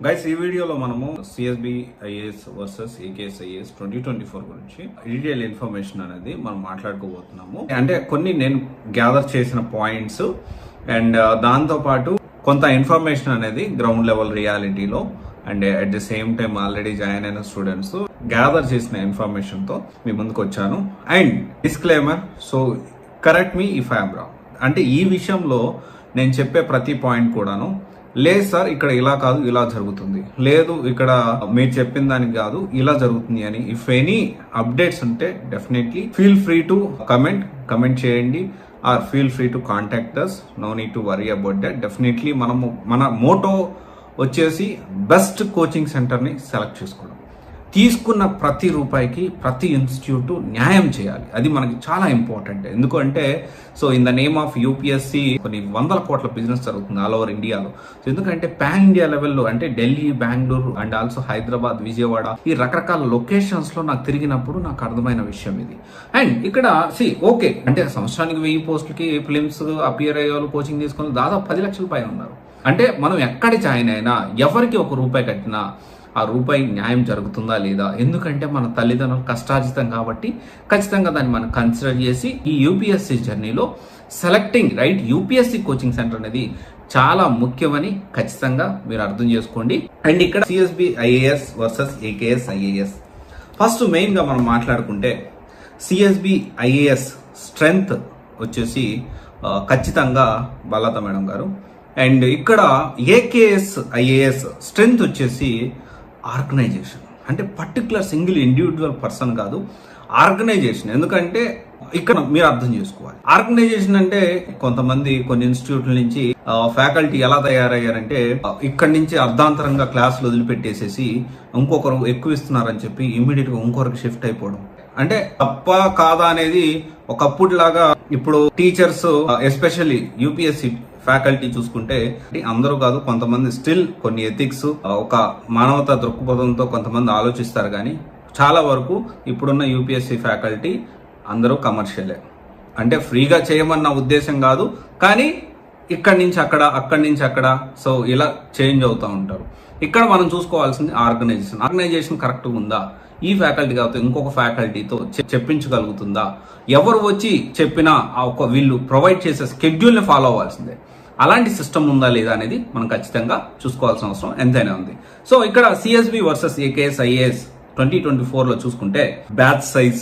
Guys ఈ వీడియోలో మనము CSB IAS versus AKS IAS 2024 గురించి డీటెయిల్ ఇన్ఫర్మేషన్ అనేది మనం మాట్లాడుకోబోతున్నాము. అంటే కొన్ని నేను గ్యాదర్ చేసిన పాయింట్స్ అండ్ దాంతో పాటు కొంత ఇన్ఫర్మేషన్ అనేది గ్రౌండ్ లెవెల్ రియాలిటీలో and at the same time already join అయిన స్టూడెంట్స్ గ్యాదర్ చేసిన ఇన్ఫర్మేషన్ తో మీ ముందుకు వచ్చాను. And disclaimer, so correct me if I'm wrong. అంటే ఈ విషయంలో నేను చెప్పే ప్రతి పాయింట్ కూడాను లేదు సార్ ఇక్కడ ఇలా కాదు ఇలా జరుగుతుంది, లేదు ఇక్కడ మీరు చెప్పిన దానికి కాదు ఇలా జరుగుతుంది అని ఇఫ్ ఎనీ అప్డేట్స్ ఉంటే definitely feel free to comment చేయండి or feel free to contact us. No need to worry about that. Definitely మన మోటో వచ్చేసి బెస్ట్ కోచింగ్ సెంటర్ని సెలెక్ట్ చేసుకోవడం. తీసుకున్న ప్రతి రూపాయికి ప్రతి ఇన్స్టిట్యూట్ న్యాయం చేయాలి. అది మనకి చాలా ఇంపార్టెంట్. ఎందుకంటే so in the name of UPSC కొన్ని వందల కోట్ల బిజినెస్ జరుగుతుంది ఆల్ ఓవర్ ఇండియాలో. సో ఎందుకంటే పాన్ ఇండియా లెవెల్లో అంటే ఢిల్లీ, బెంగళూరు అండ్ ఆల్సో హైదరాబాద్, విజయవాడ ఈ రకరకాల లొకేషన్స్ లో నాకు తిరిగినప్పుడు నాకు అర్థమైన విషయం ఇది. అండ్ ఇక్కడ ఓకే అంటే సంవత్సరానికి 1000 పోస్టులకి ఫిలిమ్స్ అపియర్ అయ్యే వాళ్ళు కోచింగ్ తీసుకుని దాదాపు 10 లక్షల పైన ఉన్నారు. అంటే మనం ఎక్కడ జాయిన్ అయినా ఎవరికి ₹1 కట్టినా ఆ రూపాయి న్యాయం జరుగుతుందా లేదా? ఎందుకంటే మన తల్లిదండ్రులు కష్టార్జితం కాబట్టి ఖచ్చితంగా దాన్ని మనం కన్సిడర్ చేసి ఈ యూపీఎస్సీ జర్నీలో selecting right UPSC coaching centre అనేది చాలా ముఖ్యమని ఖచ్చితంగా మీరు అర్థం చేసుకోండి. అండ్ ఇక్కడ CSB IAS versus AKS IAS first main గా మనం మాట్లాడుకుంటే సిఎస్బి ఐఏఎస్ స్ట్రెంగ్త్ వచ్చేసి ఖచ్చితంగా బలత మేడం గారు. అండ్ ఇక్కడ ఏకేఎస్ ఐఏఎస్ స్ట్రెంగ్త్ వచ్చేసి ఆర్గనైజేషన్. అంటే పర్టికులర్ సింగిల్ ఇండివిజువల్ పర్సన్ కాదు, ఆర్గనైజేషన్. ఎందుకంటే ఇక్కడ మీరు అర్థం చేసుకోవాలి, ఆర్గనైజేషన్ అంటే కొంతమంది కొన్ని ఇన్స్టిట్యూట్ల నుంచి ఫ్యాకల్టీ ఎలా తయారయ్యారంటే ఇక్కడి నుంచి అర్ధాంతరంగా క్లాసులు వదిలిపెట్టేసేసి ఇంకొకరు ఎక్కువ ఇస్తున్నారని చెప్పి ఇమ్మీడియట్ గా ఇంకొకరికి షిఫ్ట్ అయిపోవడం. అంటే తప్ప కాదా అనేది ఒకప్పుడులాగా ఇప్పుడు టీచర్స్ ఎస్పెషల్లీ యూపీఎస్సీ ఫ్యాకల్టీ చూసుకుంటే అందరూ కాదు, కొంతమంది స్టిల్ కొన్ని ఎథిక్స్ ఒక మానవతా దృక్పథంతో కొంతమంది ఆలోచిస్తారు. కానీ చాలా వరకు ఇప్పుడున్న యూపీఎస్సీ ఫ్యాకల్టీ అందరూ కమర్షియలే. అంటే ఫ్రీగా చేయమన్న ఉద్దేశం కాదు, కానీ ఇక్కడి నుంచి అక్కడ అక్కడి నుంచి అక్కడ సో ఇలా చేంజ్ అవుతూ ఉంటారు. ఇక్కడ మనం చూసుకోవాల్సింది ఆర్గనైజేషన్ కరెక్ట్గా ఉందా, ఈ ఫ్యాకల్టీ కాకపోతే ఇంకొక ఫ్యాకల్టీతో చెప్పించగలుగుతుందా, ఎవరు వచ్చి చెప్పినా వీళ్ళు ప్రొవైడ్ చేసే స్కెడ్యూల్ని ఫాలో అవ్వాల్సిందే. అలాంటి సిస్టమ్ ఉందా లేదా అనేది మనం ఖచ్చితంగా చూసుకోవాల్సిన అవసరం ఎంతైనా ఉంది. సో ఇక్కడ సిఎస్బి వర్సెస్ ఏకేఎస్ ఐఏఎస్ 2024 లో చూసుకుంటే బ్యాచ్ సైజ్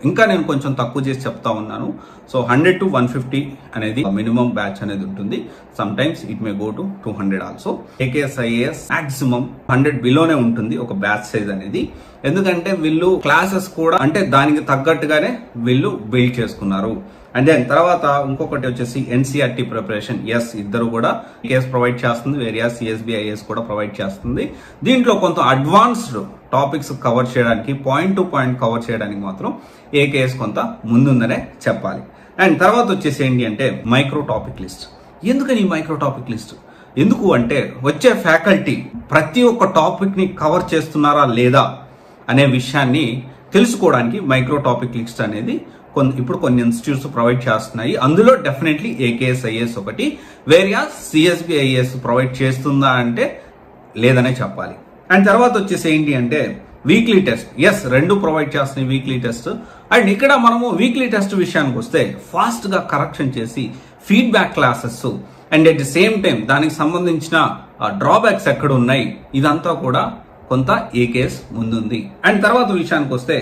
ఇంకా నేను కొంచెం తక్కువ చేసి చెప్తా ఉన్నాను. సో 100 to 150 అనేది మినిమం బ్యాచ్ అనేది ఉంటుంది. Some times it may go to 200 also. AKS IAS maximum 100 బిలోనే ఉంటుంది ఒక బ్యాచ్ సైజ్ అనేది. ఎందుకంటే వీళ్ళు క్లాసెస్ కూడా అంటే దానికి తగ్గట్టుగానే వీళ్ళు బిల్డ్ చేసుకున్నారు. అండ్ దెన్ తర్వాత ఇంకొకటి వచ్చేసి ఎన్సీఆర్టీ ప్రిపరేషన్. ఎస్ ఇద్దరు కూడా కేఎస్ ప్రొవైడ్ చేస్తుంది, వేరియా సిఎస్బి ఐఏఎస్ కూడా ప్రొవైడ్ చేస్తుంది. దీంట్లో కొంత అడ్వాన్స్డ్ టాపిక్స్ కవర్ చేయడానికి పాయింట్ టు పాయింట్ కవర్ చేయడానికి మాత్రం ఏకేఎస్ కొంత ముందుందనే చెప్పాలి. అండ్ తర్వాత వచ్చేసి ఏంటి అంటే మైక్రో టాపిక్ లిస్ట్. ఎందుకని మైక్రో టాపిక్ లిస్ట్? ఎందుకు అంటే వచ్చే ఫ్యాకల్టీ ప్రతి ఒక్క టాపిక్ ని కవర్ చేస్తున్నారా లేదా అనే విషయాన్ని తెలుసుకోవడానికి మైక్రో టాపిక్ లిస్ట్ అనేది ఇప్పుడు కొన్ని ఇన్స్టిట్యూట్స్ ప్రొవైడ్ చేస్తున్నాయి. అందులో డెఫినెట్లీ ఏకేఎస్ ఐఏఎస్ ఒకటి, వేరియా సిఎస్బి ఐఏఎస్ ప్రొవైడ్ చేస్తుందా అంటే లేదనే చెప్పాలి. అండ్ తర్వాత వచ్చేసి ఏంటి అంటే వీక్లీ టెస్ట్. ఎస్ రెండు ప్రొవైడ్ చేస్తున్నాయి వీక్లీ టెస్ట్. అండ్ ఇక్కడ మనము వీక్లీ టెస్ట్ విషయానికి వస్తే ఫాస్ట్ గా కరెక్షన్ చేసి feedback classes and at the same time దానికి సంబంధించిన డ్రాబ్యాక్స్ ఎక్కడ ఉన్నాయి ఇదంతా కూడా కొంత ఏకేఎస్ ముందుంది. అండ్ తర్వాత విషయానికి వస్తే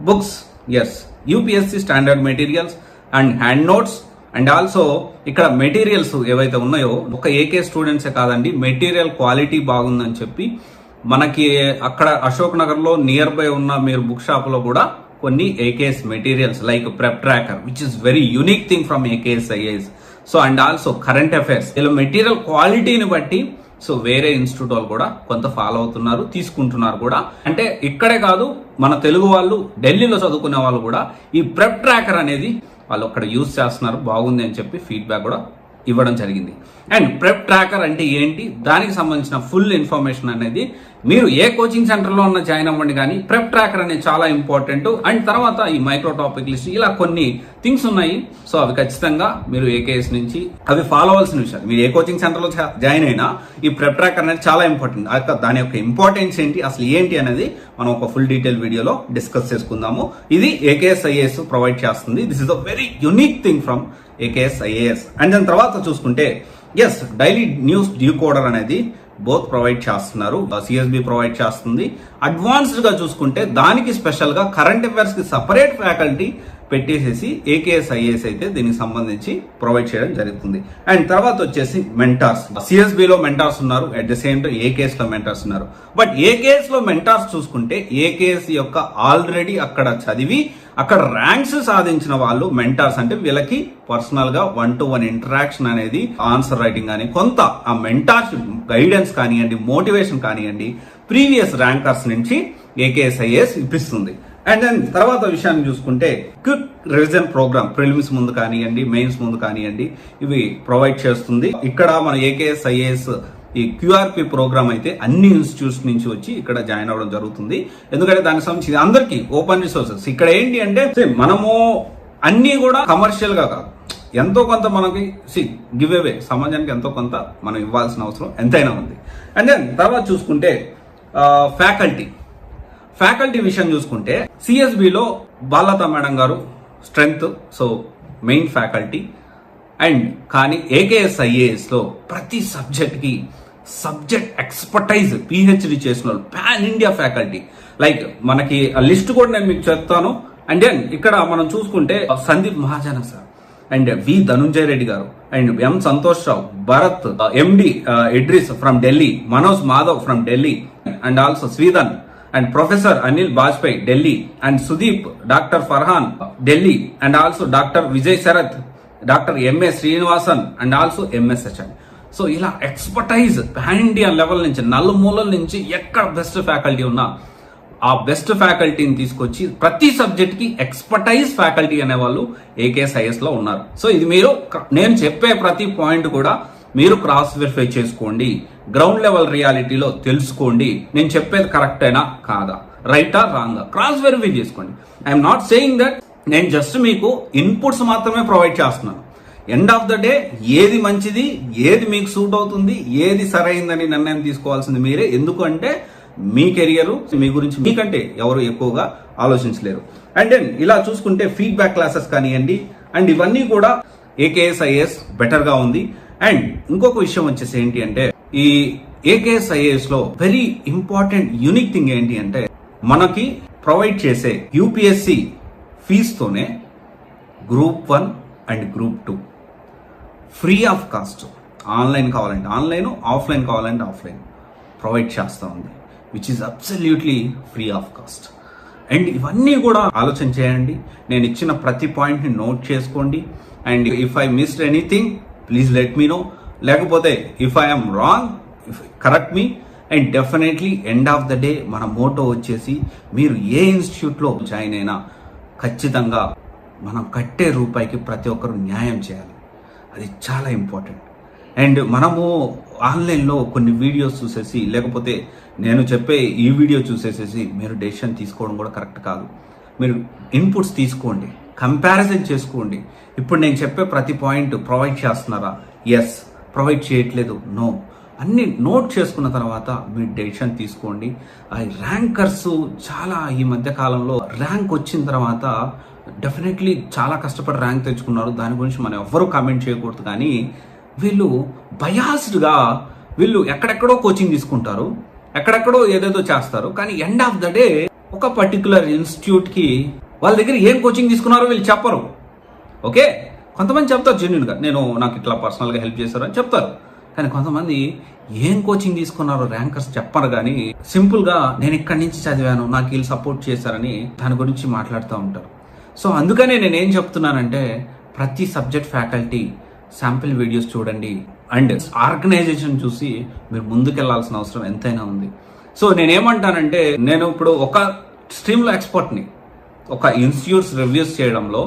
books. Yes UPSC standard materials and hand notes and also ఇక్కడ మెటీరియల్స్ ఏవైతే ఉన్నాయో ఒక ఏకే స్టూడెంట్సే కాదండి, మెటీరియల్ క్వాలిటీ బాగుందని చెప్పి మనకి అక్కడ అశోక్ నగర్ లో నియర్ బై ఉన్న మీరు బుక్ షాప్ లో కూడా కొన్ని AKS materials like prep tracker which is very unique thing from AKS IAS. So and also current affairs. ఇలా మెటీరియల్ క్వాలిటీని బట్టి సో వేరే ఇన్స్టిట్యూట్ వాళ్ళు కూడా కొంత ఫాలో అవుతున్నారు, తీసుకుంటున్నారు కూడా. అంటే ఇక్కడే కాదు, మన తెలుగు వాళ్ళు ఢిల్లీలో చదువుకునే వాళ్ళు కూడా ఈ ప్రెప్ ట్రాకర్ అనేది వాళ్ళు అక్కడ యూజ్ చేస్తున్నారు, బాగుంది అని చెప్పి ఫీడ్బ్యాక్ కూడా ఇవ్వడం జరిగింది. అండ్ ప్రెప్ ట్రాకర్ అంటే ఏంటి, దానికి సంబంధించిన ఫుల్ ఇన్ఫర్మేషన్ అనేది మీరు ఏ కోచింగ్ సెంటర్లో ఉన్న జాయిన్ అవ్వండి, కానీ ప్రెప్ ట్రాకర్ అనేది చాలా ఇంపార్టెంట్. అండ్ తర్వాత ఈ మైక్రో టాపిక్ లిస్ట్, ఇలా కొన్ని థింగ్స్ ఉన్నాయి. సో అవి ఖచ్చితంగా మీరు ఏకేఎస్ నుంచి అవి ఫాలో అవ్వాల్సిన విషయాలు. మీరు ఏ కోచింగ్ సెంటర్లో జాయిన్ అయినా ఈ ప్రెప్ ట్రాకర్ అనేది చాలా ఇంపార్టెంట్. దాని యొక్క ఇంపార్టెన్స్ ఏంటి, అసలు ఏంటి అనేది మనం ఒక ఫుల్ డీటెయిల్ వీడియోలో డిస్కస్ చేసుకుందాము. ఇది ఏకేఎస్ ఐఏఎస్ ప్రొవైడ్ చేస్తుంది. This is a very unique thing from AKS IAS. And దాని తర్వాత చూసుకుంటే డైలీ న్యూస్ డీకోడర్ అనేది బోత్ ప్రొవైడ్ చేస్తున్నారు. సిఎస్బి ప్రొవైడ్ చేస్తుంది. అడ్వాన్స్డ్ గా చూసుకుంటే దానికి స్పెషల్ గా కరెంట్ అఫైర్స్ కి సపరేట్ ఫ్యాకల్టీ పెట్టేసేసి ఏకేఎస్ ఐఏఎస్ అయితే దీనికి సంబంధించి ప్రొవైడ్ చేయడం జరుగుతుంది. అండ్ తర్వాత వచ్చేసి మెంటార్స్, సిఎస్బి లో మెంటార్స్ ఉన్నారు, at the same time AKS లో మెంటార్స్ ఉన్నారు. బట్ ఏకేఎస్ లో మెంటార్స్ చూసుకుంటే ఏకేఎస్ యొక్క ఆల్రెడీ అక్కడ చదివి అక్కడ ర్యాంక్స్ సాధించిన వాళ్ళు మెంటార్స్, అంటే వీళ్ళకి పర్సనల్ గా 1-to-1 ఇంటరాక్షన్ అనేది, ఆన్సర్ రైటింగ్ కానీ కొంత ఆ మెంటార్షిప్ గైడెన్స్ కానివ్వండి, మోటివేషన్ కానివ్వండి, ప్రీవియస్ ర్యాంకర్స్ నుంచి ఏకేఎస్ ఐఏఎస్ ఇప్పిస్తుంది. అండ్ దెన్ తర్వాత విషయాన్ని చూసుకుంటే క్విక్ రివిజన్ ప్రోగ్రామ్, ప్రిలిమ్స్ ముందు కానివ్వండి, మెయిన్స్ ముందు కానివ్వండి, ఇవి ప్రొవైడ్ చేస్తుంది. ఇక్కడ మన ఏకేఎస్ ఐఏఎస్ ఈ క్యూఆర్పి ప్రోగ్రామ్ అయితే అన్ని ఇన్స్టిట్యూట్స్ నుంచి వచ్చి ఇక్కడ జాయిన్ అవ్వడం జరుగుతుంది. ఎందుకంటే దానికి సంబంధించి అందరికీ ఓపెన్ రిసోర్సెస్. ఇక్కడ ఏంటి అంటే మనము అన్ని కూడా కమర్షియల్ గా కాదు, ఎంతో కొంత మనకి గివ్ అవే, సమాజానికి ఎంతో కొంత మనం ఇవ్వాల్సిన అవసరం ఎంతైనా ఉంది. అండ్ దెన్ తర్వాత చూసుకుంటే ఫ్యాకల్టీ విషయం చూసుకుంటే సిఎస్బిలో బాలత మేడం గారు strength, so main faculty. And కానీ ఏకేఎస్ ఐఏఎస్ లో ప్రతి సబ్జెక్ట్ ఎక్స్పర్టైజ్ పిహెచ్డి చేసిన వాళ్ళు, పాన్ ఇండియా ఫ్యాకల్టీ. లైక్ మనకి ఆ లిస్ట్ కూడా నేను మీకు చెప్తాను. అండ్ దెన్ ఇక్కడ మనం చూసుకుంటే Sandeep Mahajan sir, and V Dhananjaya Reddy garu, and M Santosh Rao, Bharat, MD Idris from Delhi, Manoj Madhav from Delhi, and also Sweden, and Professor Anil Bajpai, Delhi, and Sudeep, Dr. Farhan, Delhi, and also Dr. Vijay Sarath, Dr. M.S. Srinivasan, and also M.S. Sachan. So ఇలా expertise pan India level నుంచి, నలుమూలల నుంచి ఎక్కడ best faculty ఉన్నా ఆ best ఫ్యాకల్టీని తీసుకొచ్చి ప్రతి సబ్జెక్ట్ కి ఎక్స్పర్టైజ్ ఫ్యాకల్టీ అనేవాళ్ళు ఏకేఎస్ ఐఏఎస్ లో ఉన్నారు. సో ఇది మీరు, నేను చెప్పే ప్రతి పాయింట్ కూడా మీరు క్రాస్ వెరిఫై చేసుకోండి, గ్రౌండ్ లెవెల్ రియాలిటీలో తెలుసుకోండి. నేను చెప్పేది కరెక్ట్ అయినా కాదా, రైటా రాంగా, క్రాస్ వెరిఫై చేసుకోండి. ఐఎమ్ నాట్ సేయింగ్ దట్, నేను జస్ట్ మీకు ఇన్పుట్స్ మాత్రమే ప్రొవైడ్ చేస్తున్నాను. ఎండ్ ఆఫ్ ద డే ఏది మంచిది, ఏది మీకు సూట్ అవుతుంది, ఏది సరైందని నిర్ణయం తీసుకోవాల్సింది మీరే. ఎందుకంటే మీ కెరియర్, మీ గురించి మీకంటే ఎవరు ఎక్కువగా ఆలోచించలేరు. అండ్ దెన్ ఇలా చూసుకుంటే ఫీడ్బ్యాక్ క్లాసెస్ కానివ్వండి, అండ్ ఇవన్నీ కూడా ఏకేఎస్ ఐఏఎస్ బెటర్ గా ఉంది. అండ్ ఇంకొక విషయం వచ్చేసి ఏంటి అంటే, ఈ ఏకేఎస్ ఐఏఎస్ లో వెరీ ఇంపార్టెంట్ యూనిక్ థింగ్ ఏంటి అంటే, మనకి ప్రొవైడ్ చేసే యూపీఎస్సి ఫీజుతోనే group 1 and group 2 free of cost, online కావాలంటే ఆన్లైన్, ఆఫ్లైన్ కావాలంటే ఆఫ్లైన్ ప్రొవైడ్ చేస్తూ ఉంది, which is absolutely free of cost. And ఇవన్నీ కూడా ఆలోచన చేయండి. నేను ఇచ్చిన ప్రతి పాయింట్ని నోట్ చేసుకోండి. And if I missed anything please let me know. లేకపోతే if I'm wrong, correct me. And definitely end of the day మన మోటో వచ్చేసి, మీరు ఏ ఇన్స్టిట్యూట్లో జాయిన్ అయినా ఖచ్చితంగా మనం కట్టే రూపాయికి ప్రతి ఒక్కరు న్యాయం చేయాలి. అది చాలా ఇంపార్టెంట్. అండ్ మనము ఆన్లైన్లో కొన్ని వీడియోస్ చూసేసి, లేకపోతే నేను చెప్పే ఈ వీడియో చూసేసేసి మీరు డెసిషన్ తీసుకోవడం కూడా కరెక్ట్ కాదు. మీరు ఇన్పుట్స్ తీసుకోండి, కంపారిజన్ చేసుకోండి. ఇప్పుడు నేను చెప్పే ప్రతి పాయింట్ ప్రొవైడ్ చేస్తున్నారా, ఎస్, ప్రొవైడ్ చేయట్లేదు, నో, అన్ని నోట్ చేసుకున్న తర్వాత మీరు డెసిషన్ తీసుకోండి. ఆ ర్యాంకర్స్ చాలా ఈ మధ్య కాలంలో ర్యాంక్ వచ్చిన తర్వాత డెఫినెట్లీ చాలా కష్టపడి ర్యాంక్ తెచ్చుకున్నారు. దాని గురించి మనం ఎవ్వరూ కామెంట్ చేయకూడదు. కానీ వీళ్ళు బయాస్డ్గా వీళ్ళు ఎక్కడెక్కడో కోచింగ్ తీసుకుంటారు, ఎక్కడెక్కడో ఏదేదో చేస్తారు. కానీ ఎండ్ ఆఫ్ ద డే ఒక పర్టికులర్ ఇన్స్టిట్యూట్కి వాళ్ళ దగ్గర ఏం కోచింగ్ తీసుకున్నారో వీళ్ళు చెప్పరు. ఓకే, కొంతమంది చెప్తారు జెన్యూన్గా, నాకు ఇట్లా పర్సనల్గా హెల్ప్ చేశారు అని చెప్తారు. కానీ కొంతమంది ఏం కోచింగ్ తీసుకున్నారో ర్యాంకర్స్ చెప్పరు. కానీ సింపుల్గా నేను ఇక్కడి నుంచి చదివాను, నాకు వీళ్ళు సపోర్ట్ చేశారని దాని గురించి మాట్లాడుతూ ఉంటారు. సో అందుకనే నేనేం చెప్తున్నానంటే, ప్రతి సబ్జెక్ట్ ఫ్యాకల్టీ శాంపిల్ వీడియోస్ చూడండి అండ్ ఆర్గనైజేషన్ చూసి మీరు ముందుకెళ్లాల్సిన అవసరం ఎంతైనా ఉంది. సో నేనేమంటానంటే, నేను ఇప్పుడు ఒక స్ట్రీమ్లో ఎక్స్పర్ట్ని, ఒక ఇన్స్టిట్యూట్స్ రివ్యూస్ చేయడంలో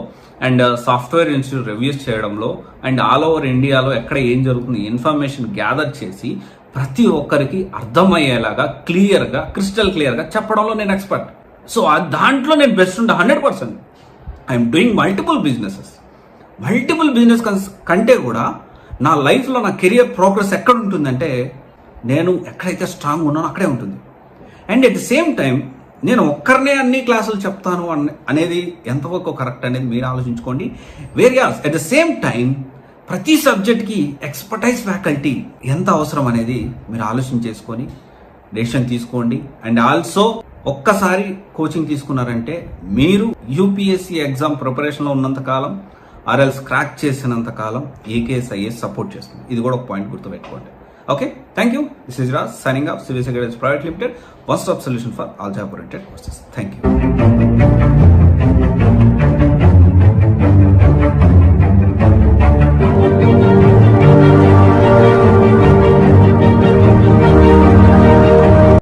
అండ్ సాఫ్ట్వేర్ ఇన్స్టిట్యూట్ రివ్యూస్ చేయడంలో అండ్ ఆల్ ఓవర్ ఇండియాలో ఎక్కడ ఏం జరుగుతుంది ఇన్ఫర్మేషన్ గ్యాదర్ చేసి ప్రతి ఒక్కరికి అర్థమయ్యేలాగా క్లియర్గా క్రిస్టల్ క్లియర్గా చెప్పడంలో నేను ఎక్స్పర్ట్. సో దాంట్లో నేను బెస్ట్ ఉంటా 100%. ఐఎమ్ డూయింగ్ మల్టిపుల్ బిజినెస్ కంటే కూడా నా లైఫ్లో నా కెరియర్ ప్రోగ్రెస్ ఎక్కడ ఉంటుందంటే నేను ఎక్కడైతే స్ట్రాంగ్ ఉన్నానో అక్కడే ఉంటుంది. And at the same time నేను ఒక్కరినే అన్ని క్లాసులు చెప్తాను అనేది ఎంతవరకు కరెక్ట్ అనేది మీరు ఆలోచించుకోండి. Various at the same time ప్రతి సబ్జెక్ట్కి ఎక్స్పర్టైజ్ ఫ్యాకల్టీ ఎంత అవసరం అనేది మీరు ఆలోచన చేసుకొని డెసిషన్ తీసుకోండి. అండ్ ఆల్సో ఒక్కసారి కోచింగ్ తీసుకున్నారంటే మీరు యూపీఎస్సీ ఎగ్జామ్ ప్రిపరేషన్లో ఉన్నంత కాలం ఆర్ఎల్స్ క్రాక్ చేసినంత కాలం ఏకేఎస్ ఐఏఎస్ సపోర్ట్ చేస్తుంది. ఇది కూడా ఒక పాయింట్ గుర్తుపెట్టుకోండి. Okay, thank you. This is Raj signing off CVS academy private limited, one stop solution for all job oriented courses. Thank you.